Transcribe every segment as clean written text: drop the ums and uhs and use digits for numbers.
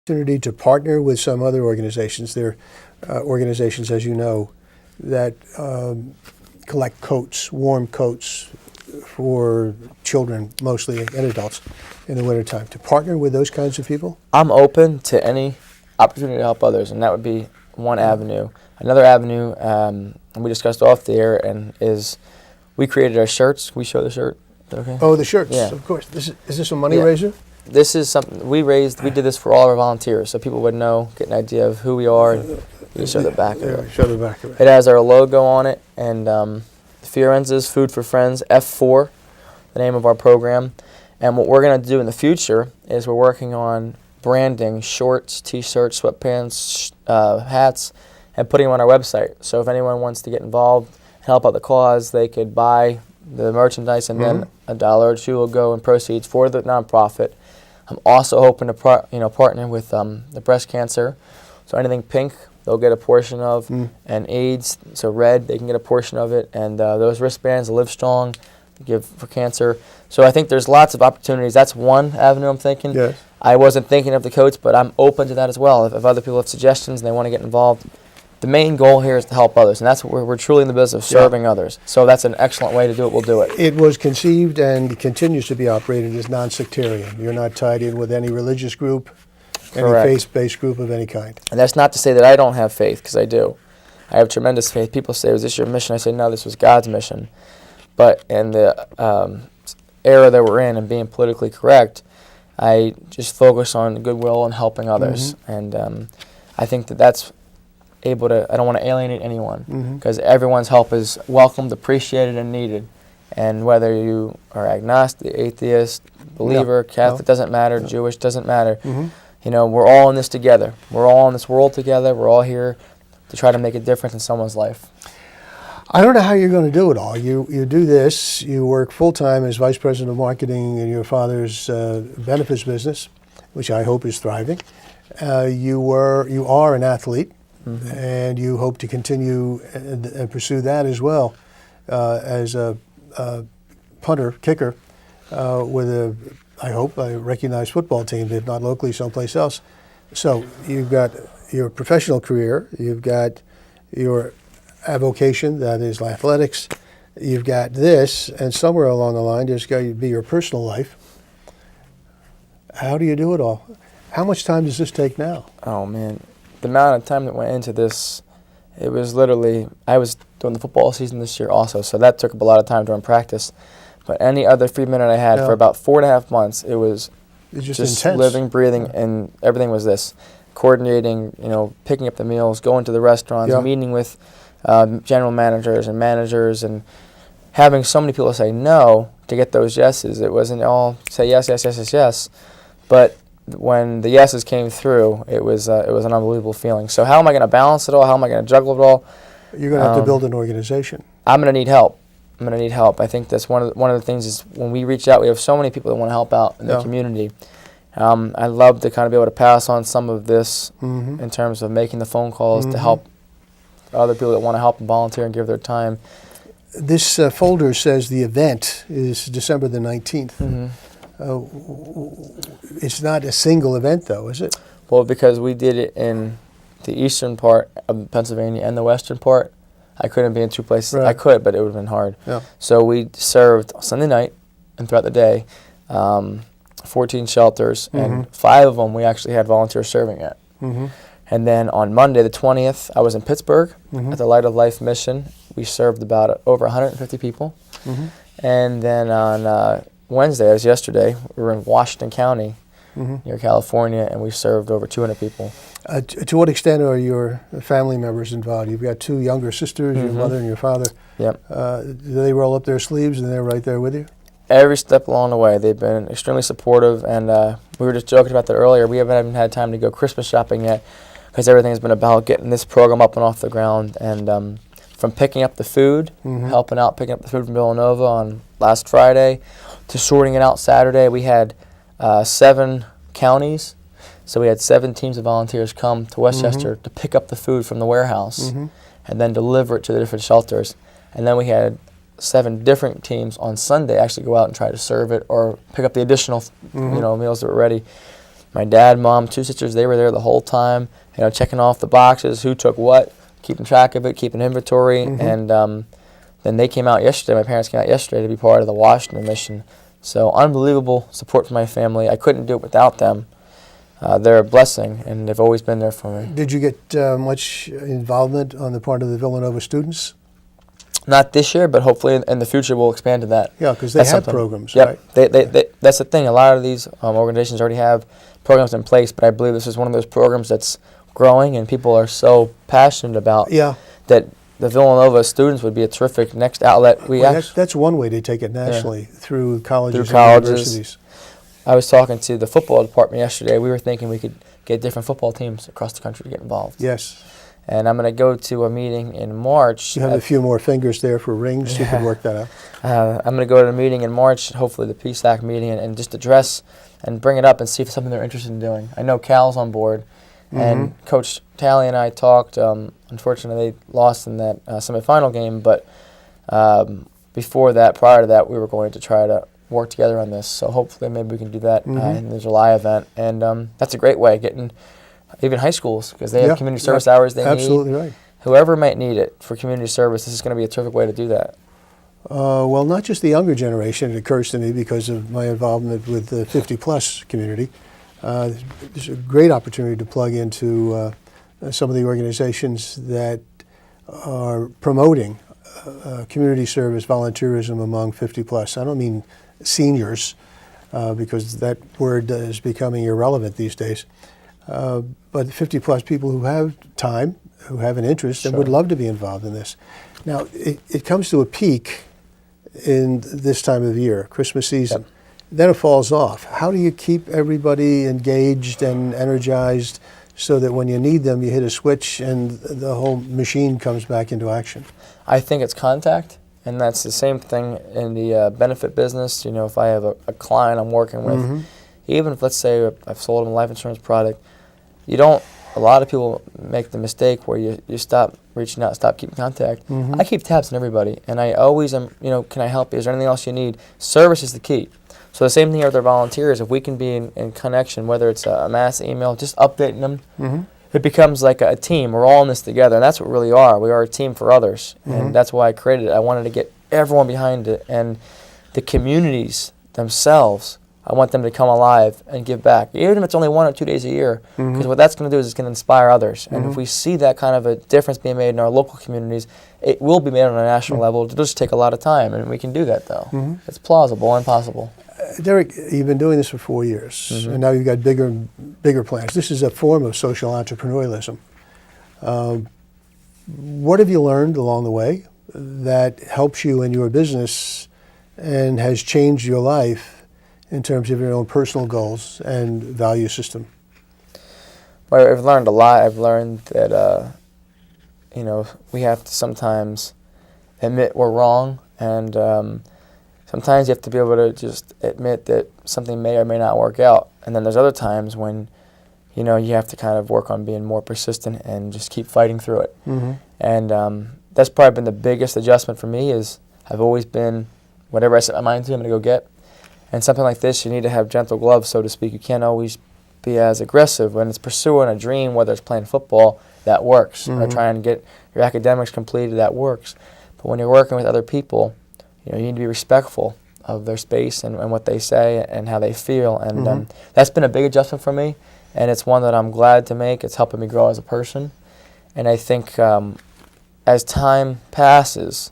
opportunity to partner with some other organizations. There are organizations, as you know, that collect coats, warm coats for children mostly and adults in the wintertime. To partner with those kinds of people? I'm open to any opportunity to help others, and that would be one avenue. Another avenue, and we discussed off the air, and is we created our shirts. Can we show the shirt? Is that okay? Oh, the shirts, Yeah. of course. Is this a money raiser? This is something we raised. We did this for all our volunteers, so people would know, get an idea of who we are. And you show the back of it. Show the back of it. It has our logo on it, and Fiorenza's Food for Friends, F4, the name of our program. And what we're going to do in the future is we're working on branding shorts, T-shirts, sweatpants, hats, and putting them on our website. So if anyone wants to get involved, help out the cause, they could buy the merchandise, and then $1 or $2 will go in proceeds for the nonprofit. I'm also hoping to partner with the breast cancer. So anything pink, they'll get a portion of, and AIDS, so red, they can get a portion of it, and those wristbands, Live Strong, give for cancer. So I think there's lots of opportunities. That's one avenue I'm thinking. Yes. I wasn't thinking of the coats, but I'm open to that as well. If other people have suggestions and they want to get involved, the main goal here is to help others, and that's what we're truly in the business of serving others. So that's an excellent way to do it. We'll do it. It was conceived and continues to be operated as non-sectarian. You're not tied in with any religious group, any faith-based group of any kind. And that's not to say that I don't have faith, because I do. I have tremendous faith. People say, was this your mission? I say, no, this was God's mission. But in the era that we're in and being politically correct, I just focus on goodwill and helping others. And I think that's able to, I don't want to alienate anyone, because everyone's help is welcomed, appreciated, and needed. And whether you are agnostic, atheist, believer, Catholic, doesn't matter, Jewish, doesn't matter. You know, we're all in this together. We're all in this world together. We're all here to try to make a difference in someone's life. I don't know how you're going to do it all. You do this. You work full-time as vice president of marketing in your father's benefits business, which I hope is thriving. You are an athlete, and you hope to continue and pursue that as well as a punter, kicker, with I hope, a recognized football team, if not locally, someplace else. So you've got your professional career, you've got your avocation, that is athletics, you've got this, and somewhere along the line there's got to be your personal life. How do you do it all? How much time does this take now? Oh man, the amount of time that went into this, it was literally, I was doing the football season this year also, so that took up a lot of time during practice. But any other free minute I had for about 4.5 months, it was just intense. Living, breathing, and everything was this. Coordinating, picking up the meals, going to the restaurants, meeting with general managers, and having so many people say no to get those yeses. It wasn't all say yes, yes, yes, yes, yes. But when the yeses came through, it was an unbelievable feeling. So how am I going to balance it all? How am I going to juggle it all? You're going to have to build an organization. I'm going to need help. I think that's one of the things is when we reach out, we have so many people that want to help out in the community. I love to kind of be able to pass on some of this in terms of making the phone calls to help other people that want to help and volunteer and give their time. This folder says the event is December the 19th. It's not a single event, though, is it? Well, because we did it in the eastern part of Pennsylvania and the western part, I couldn't be in two places. Right. I could, but it would have been hard. Yeah. So we served Sunday night and throughout the day, 14 shelters, and 5 of them we actually had volunteers serving at. And then on Monday, the 20th, I was in Pittsburgh at the Light of Life mission. We served about over 150 people. And then on Wednesday, as yesterday, we were in Washington County near California, and we served over 200 people. To what extent are your family members involved? You've got 2 younger sisters, your mother and your father. Yep. Do they roll up their sleeves and they're right there with you? Every step along the way, they've been extremely supportive, and we were just joking about that earlier. We haven't even had time to go Christmas shopping yet because everything's been about getting this program up and off the ground. And from picking up the food, helping out picking up the food from Villanova on last Friday, to sorting it out Saturday, we had 7 counties. So we had 7 teams of volunteers come to Westchester to pick up the food from the warehouse and then deliver it to the different shelters. And then we had 7 different teams on Sunday actually go out and try to serve it or pick up the additional meals that were ready. My dad, mom, 2 sisters, they were there the whole time, checking off the boxes, who took what, keeping track of it, keeping inventory. And then they came out yesterday. My parents came out yesterday to be part of the Washington mission. So unbelievable support from my family. I couldn't do it without them. They're a blessing, and they've always been there for me. Did you get much involvement on the part of the Villanova students? Not this year, but hopefully in the future we'll expand to that. Yeah, because they have programs, yep. right? They, that's the thing. A lot of these organizations already have programs in place, but I believe this is one of those programs that's growing, and people are so passionate about that the Villanova students would be a terrific next outlet. That's one way to take it nationally, through colleges and universities. I was talking to the football department yesterday. We were thinking we could get different football teams across the country to get involved. Yes. And I'm going to go to a meeting in March. You have a few more fingers there for rings. You can work that out. I'm going to go to a meeting in March, hopefully the PSAC meeting, and just address and bring it up and see if it's something they're interested in doing. I know Cal's on board, and Coach Talley and I talked. Unfortunately, they lost in that semifinal game, but before that, prior to that, we were going to try to work together on this. So hopefully maybe we can do that in the July event. And that's a great way of getting even high schools, because they have community service hours they need. Absolutely right. Whoever might need it for community service, this is going to be a terrific way to do that. Well, not just the younger generation, it occurs to me because of my involvement with the 50-plus community. There's a great opportunity to plug into some of the organizations that are promoting community service, volunteerism among 50-plus. I don't mean seniors, because that word is becoming irrelevant these days. But 50-plus people who have time, who have an interest, and would love to be involved in this. Now, it comes to a peak in this time of year, Christmas season. Yep. Then it falls off. How do you keep everybody engaged and energized so that when you need them, you hit a switch and the whole machine comes back into action? I think it's contact, and that's the same thing in the benefit business. If I have a client I'm working with, even if, let's say, I've sold them a life insurance product, a lot of people make the mistake where you stop reaching out, stop keeping contact. I keep tabs on everybody, and I always am, can I help you? Is there anything else you need? Service is the key. So the same thing here with our volunteers. If we can be in connection, whether it's a mass email, just updating them, it becomes like a team. We're all in this together, and that's what we really are. We are a team for others, and that's why I created it. I wanted to get everyone behind it, and the communities themselves, I want them to come alive and give back, even if it's only 1 or 2 days a year, because what that's going to do is it's going to inspire others. And if we see that kind of a difference being made in our local communities, it will be made on a national level. It'll just take a lot of time, and we can do that, though. It's plausible and possible. Derek, you've been doing this for 4 years, and now you've got bigger plans. This is a form of social entrepreneurialism. What have you learned along the way that helps you in your business and has changed your life in terms of your own personal goals and value system? Well, I've learned a lot. I've learned that, we have to sometimes admit we're wrong, and sometimes you have to be able to just admit that something may or may not work out. And then there's other times when, you have to kind of work on being more persistent and just keep fighting through it. And that's probably been the biggest adjustment for me. Is I've always been, whatever I set my mind to, I'm going to go get. And something like this, you need to have gentle gloves, so to speak. You can't always be as aggressive. When it's pursuing a dream, whether it's playing football, that works. Or trying to get your academics completed, that works. But when you're working with other people, you need to be respectful of their space and what they say and how they feel. And that's been a big adjustment for me, and it's one that I'm glad to make. It's helping me grow as a person. And I think as time passes,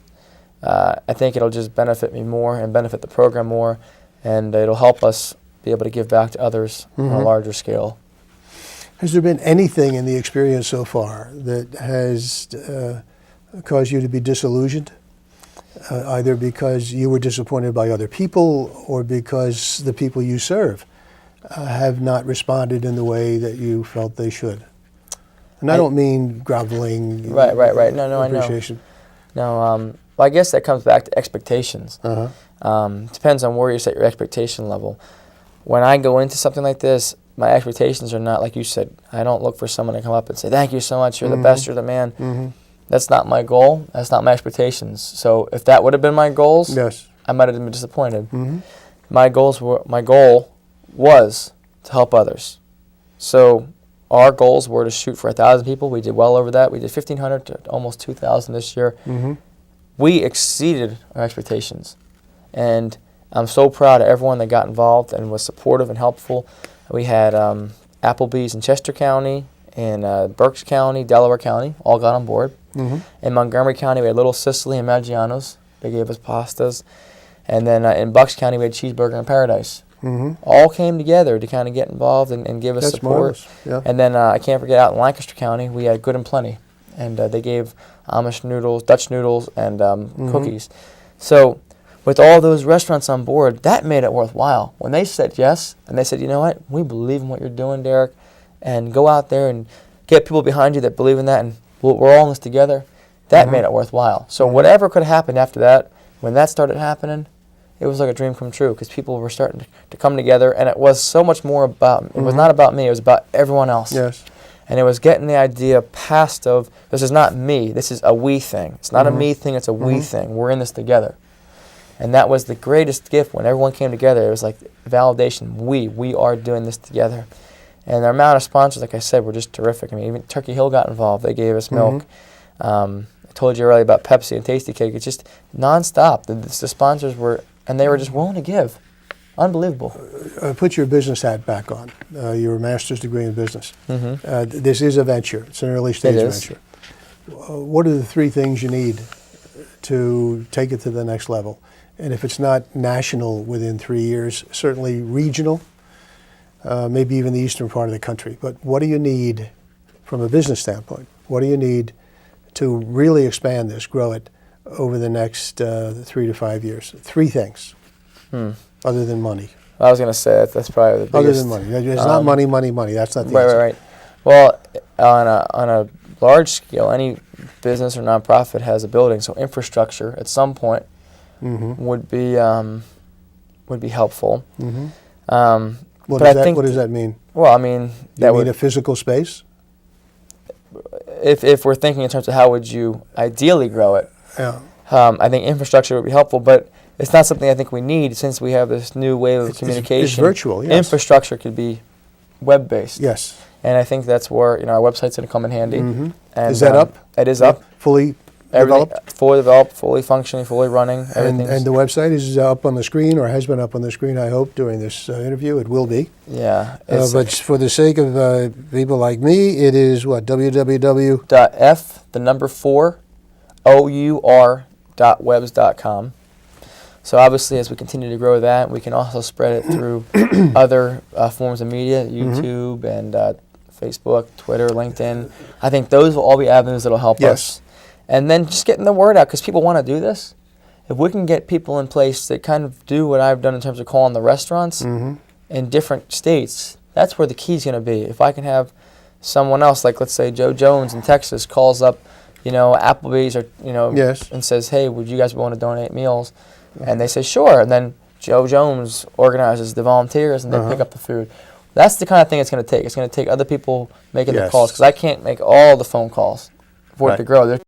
I think it'll just benefit me more and benefit the program more. And it'll help us be able to give back to others on a larger scale. Has there been anything in the experience so far that has caused you to be disillusioned? Either because you were disappointed by other people or because the people you serve have not responded in the way that you felt they should? And I don't mean groveling. Right. No, appreciation. I know. No, well, I guess that comes back to expectations. Depends on where you set your expectation level. When I go into something like this, my expectations are not, like you said, I don't look for someone to come up and say, thank you so much, you're the best, you're the man. That's not my goal. That's not my expectations. So if that would have been my goals, I might have been disappointed. My goal was to help others. So our goals were to shoot for 1,000 people. We did well over that. We did 1,500 to almost 2,000 this year. Mm-hmm. We exceeded our expectations. And I'm so proud of everyone that got involved and was supportive and helpful. We had Applebee's in Chester County, in Berks County, Delaware County, all got on board. Mm-hmm. In Montgomery County, we had Little Sicily and Maggiano's. They gave us pastas. And then in Bucks County, we had Cheeseburger in Paradise. Mm-hmm. All came together to kind of get involved and give us That's support. marvelous. Yeah. And then I can't forget out in Lancaster County, we had Good and Plenty. And they gave Amish noodles, Dutch noodles, and cookies. So with all those restaurants on board, that made it worthwhile. When they said yes, and they said, you know what, we believe in what you're doing, Derek, and go out there and get people behind you that believe in that, and we're all in this together, that made it worthwhile. So whatever could have happened after that, when that started happening, it was like a dream come true because people were starting to come together, and it was so much more about, it was not about me, it was about everyone else. Yes. And it was getting the idea past of, this is not me, this is a we thing. It's not a me thing, it's a we thing. We're in this together. And that was the greatest gift when everyone came together. It was like validation. We are doing this together. And the amount of sponsors, like I said, were just terrific. I mean, even Turkey Hill got involved. They gave us milk. I told you earlier about Pepsi and Tasty Cake. It's just nonstop. The sponsors were, and they were just willing to give. Unbelievable. Put your business hat back on. Your master's degree in business. This is a venture. It's an early stage venture. What are the three things you need to take it to the next level? And if it's not national within 3 years, certainly regional, maybe even the eastern part of the country. But what do you need from a business standpoint? What do you need to really expand this, grow it over the next 3 to 5 years? Three things, other than money. I was going to say that's probably the biggest. Other than money. It's not money. That's not the answer. Right. Well, on a large scale, any business or nonprofit has a building, so infrastructure at some point would be helpful. What does that mean? Well, I mean, you mean a physical space? If we're thinking in terms of how would you ideally grow it, I think infrastructure would be helpful, but it's not something I think we need since we have this new wave of communication. It's virtual, yes. Infrastructure could be web-based. Yes. And I think that's where our website's going to come in handy. And, is that up? It is up. Fully developed? Fully developed, fully functioning, fully running. And the website is up on the screen, or has been up on the screen, I hope, during this interview. It will be. Yeah. But for the sake of people like me, it is what? www.f4our.webs.com. So obviously, as we continue to grow that, we can also spread it through other forms of media, YouTube and Facebook, Twitter, LinkedIn. I think those will all be avenues that will help us. And then just getting the word out, because people want to do this. If we can get people in place that kind of do what I've done in terms of calling the restaurants in different states, that's where the key's going to be. If I can have someone else, like let's say Joe Jones in Texas calls up, Applebee's or and says, hey, would you guys want to donate meals? And they say, sure. And then Joe Jones organizes the volunteers and they pick up the food. That's the kind of thing it's going to take. It's going to take other people making the calls, because I can't make all the phone calls for it to grow.